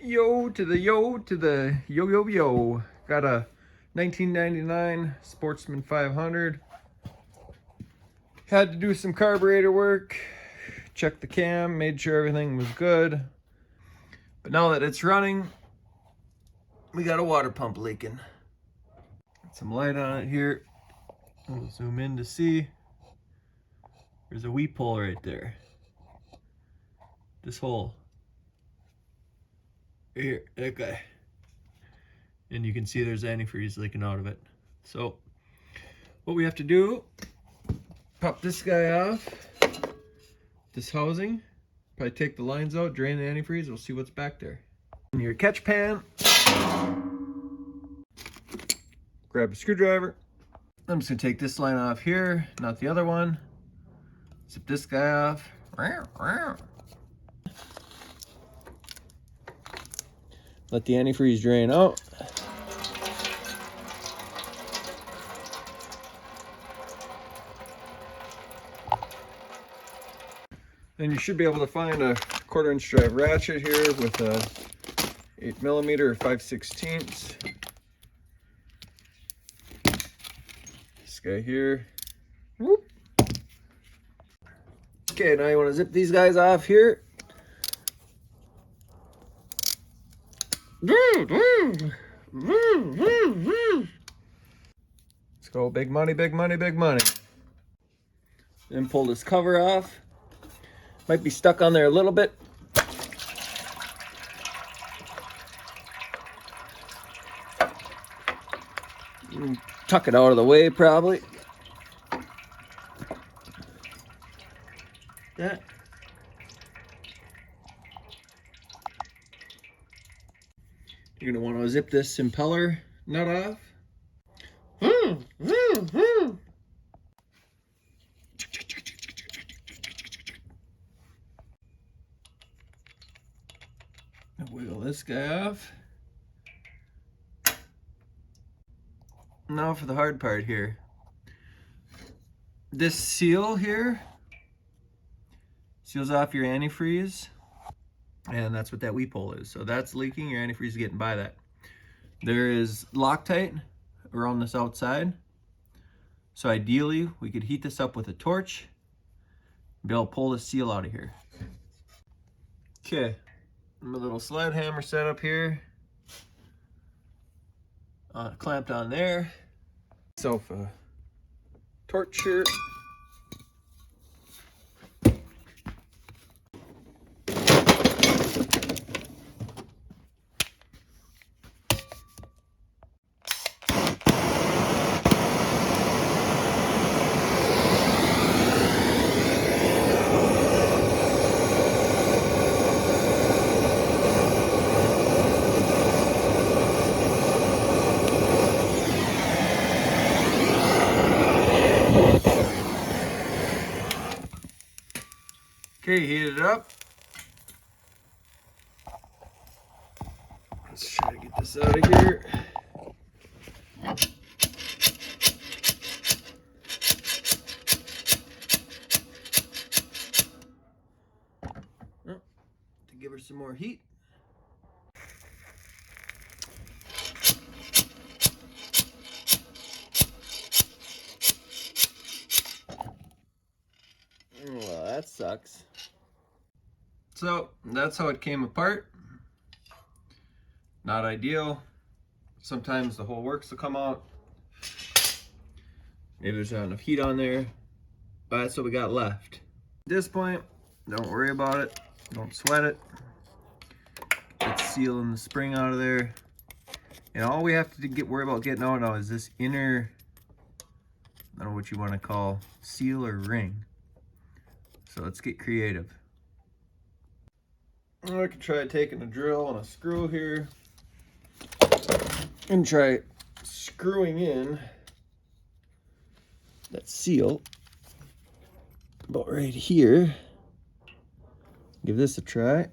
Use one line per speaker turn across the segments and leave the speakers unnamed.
Yo to the yo yo. Got a 1999 Sportsman 500. Had to do some carburetor work, check the cam, made sure everything was good. But now that it's running, we got a water pump leaking. Got some light on it here. I'll zoom in to see. There's a weep hole right there. This hole. Here, that guy. And you can see there's antifreeze leaking out of it. So what we have to do, pop this guy off, this housing, probably take the lines out, drain the antifreeze, we'll see what's back there. In your catch pan, grab a screwdriver. I'm just gonna take this line off here, not the other one. Zip this guy off. Let the antifreeze drain out. Then you should be able to find a 1/4" drive ratchet here with a 8mm or 5/16. This guy here. Whoop. Okay, now you want to zip these guys off here. Let's go, big money, big money, big money. Then pull this cover off. Might be stuck on there a little bit. Tuck it out of the way, probably. That. You're gonna want to zip this impeller nut off. Wiggle this guy off. Now for the hard part here. This seal here seals off your antifreeze, and that's what that weep hole is. So that's leaking, your antifreeze is getting by that. There is Loctite around this outside. So ideally, we could heat this up with a torch and be able to pull the seal out of here. Okay. My little slide hammer set up here, clamped on there. Self a torch here. Okay, heat it up. Let's try to get this out of here. To give her some more heat. Well, that sucks. So that's how it came apart. Not ideal. Sometimes the whole works will come out. Maybe there's not enough heat on there, but that's what we got left. At this point, don't worry about it. Don't sweat it. Get the seal and the spring out of there. And all we have to worry about getting out now is this inner, I don't know what you want to call, seal or ring. So let's get creative. I could try taking a drill and a screw here and try screwing in that seal about right here. Give this a try.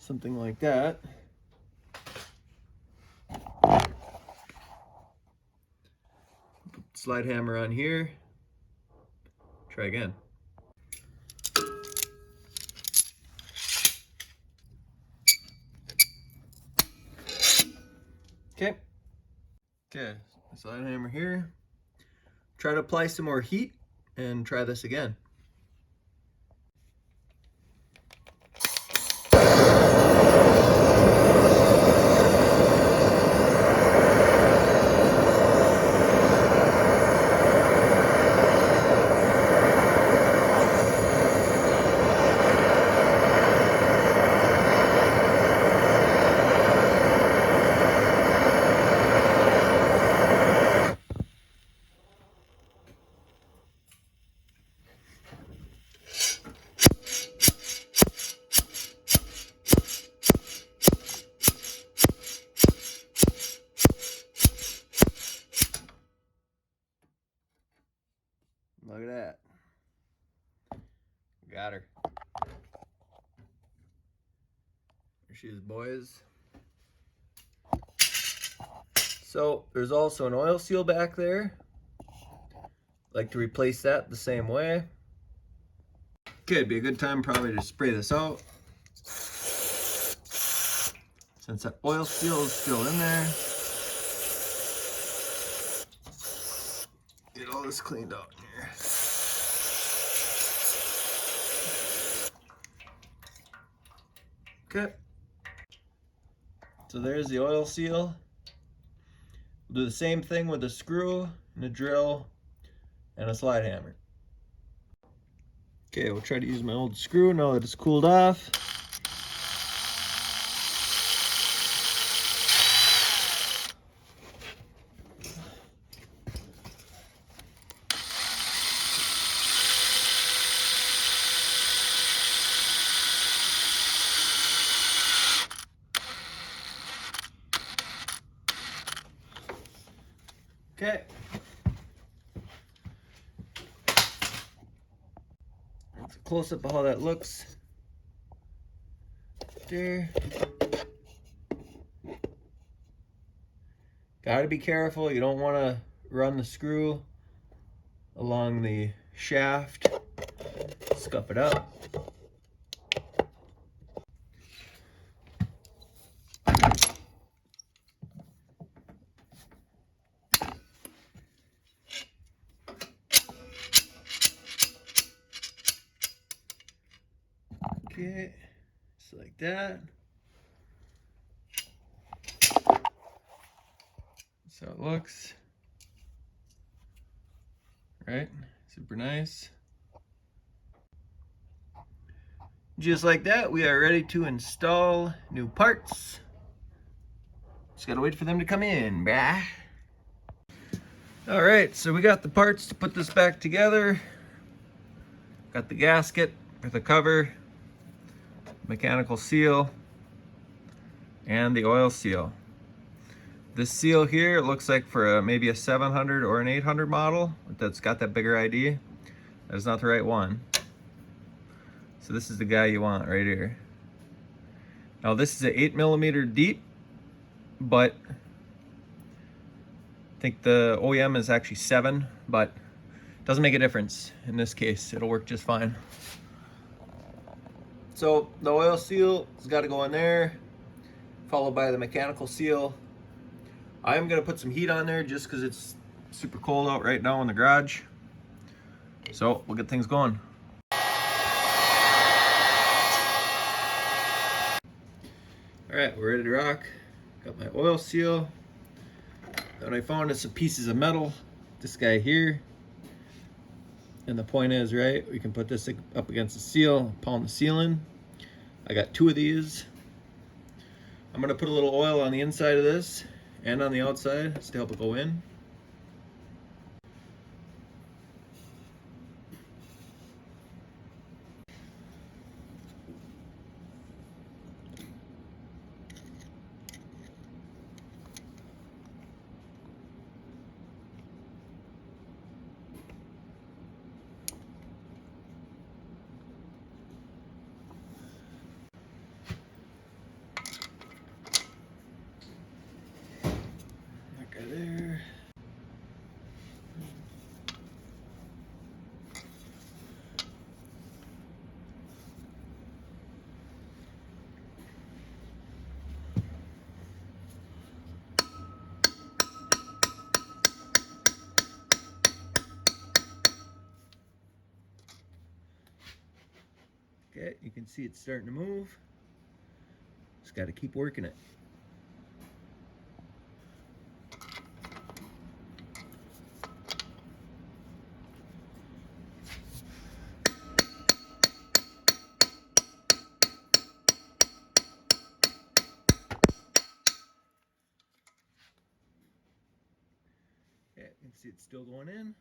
something like that. Slide hammer on here. Try again. Okay. Okay, slide hammer here. Try to apply some more heat and try this again. Look at that. Got her. There she is, boys. So there's also an oil seal back there. Like to replace that the same way. Okay, it'd be a good time probably to spray this out. Since that oil seal is still in there. Get all this cleaned out in here. Okay. So there's the oil seal. We'll do the same thing with a screw and a drill and a slide hammer. Okay, we'll try to use my old screw now that it's cooled off. Okay. That's a close-up of how that looks. There. Gotta be careful, you don't want to run the screw along the shaft. Scuff it up. Okay, just like that. That's how it looks. Right? Super nice. Just like that, we are ready to install new parts. Just gotta wait for them to come in, brah. All right, so we got the parts to put this back together. Got the gasket for the cover, mechanical seal, and the oil seal. This seal here, it looks like for maybe a 700 or an 800 model that's got that bigger ID. That's not the right one. So this is the guy you want right here. Now this is an 8mm deep, but I think the OEM is actually 7, but doesn't make a difference in this case. It'll work just fine. So the oil seal has got to go in there, followed by the mechanical seal. I am gonna put some heat on there just because it's super cold out right now in the garage. So we'll get things going. All right, we're ready to rock. Got my oil seal. What I found is some pieces of metal. This guy here. And the point is, right, we can put this up against the seal, pound the seal in. I got 2 of these. I'm gonna put a little oil on the inside of this and on the outside just to help it go in. see it's starting to move. Just got to keep working it. Yeah, you can see it's still going in.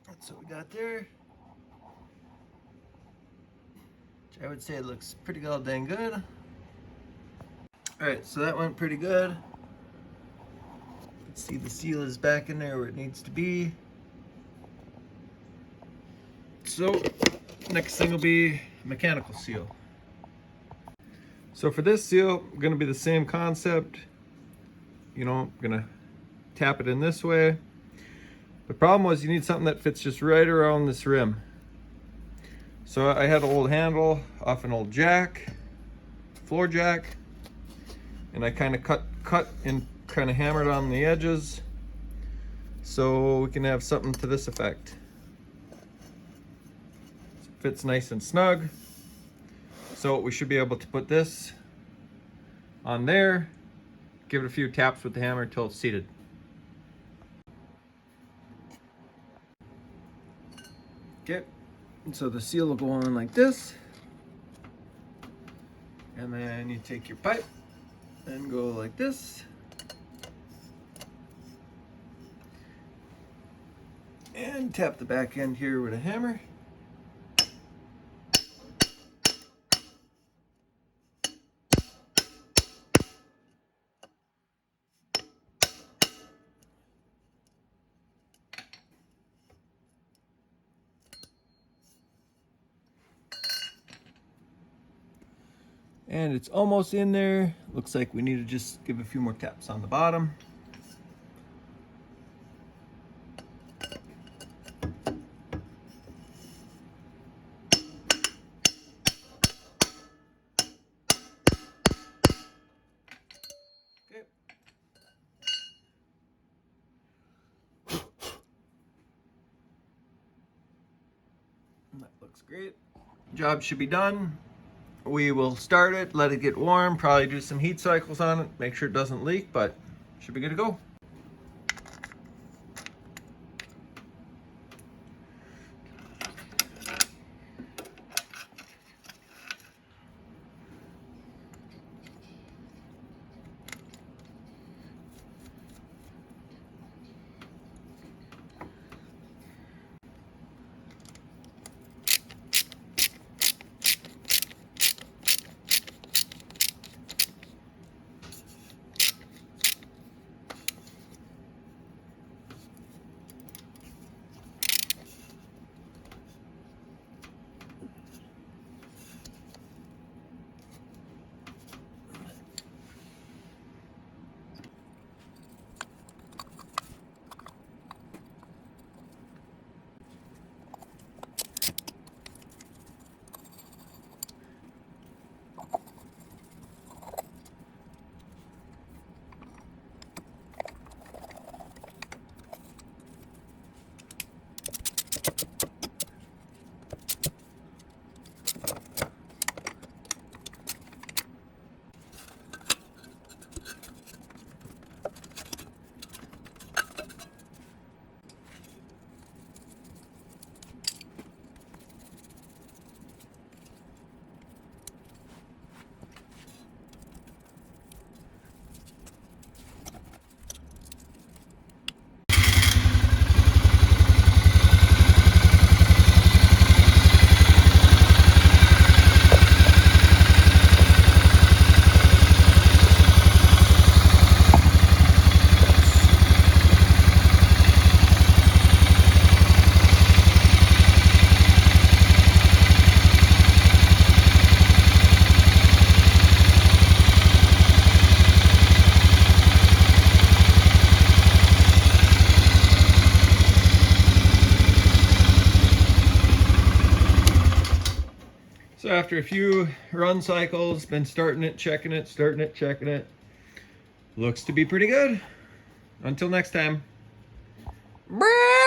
That's what we got there. Which I would say it looks pretty god dang good. Alright, so that went pretty good. You can see the seal is back in there where it needs to be. So, next thing will be mechanical seal. So for this seal, going to be the same concept. You know, I'm going to tap it in this way. The problem was you need something that fits just right around this rim. So I had an old handle off an old jack, floor jack, and I kind of cut and kind of hammered on the edges so we can have something to this effect. Fits nice and snug. So we should be able to put this on there, give it a few taps with the hammer until it's seated. Okay, and so the seal will go on like this. And then you take your pipe and go like this. And tap the back end here with a hammer. And it's almost in there. Looks like we need to just give a few more taps on the bottom. Okay. That looks great. Job should be done. We will start it, let it get warm, probably do some heat cycles on it, make sure it doesn't leak, but should be good to go. after a few run cycles, been starting it, checking it, starting it, checking it. Looks to be pretty good. Until next time. Braaaap!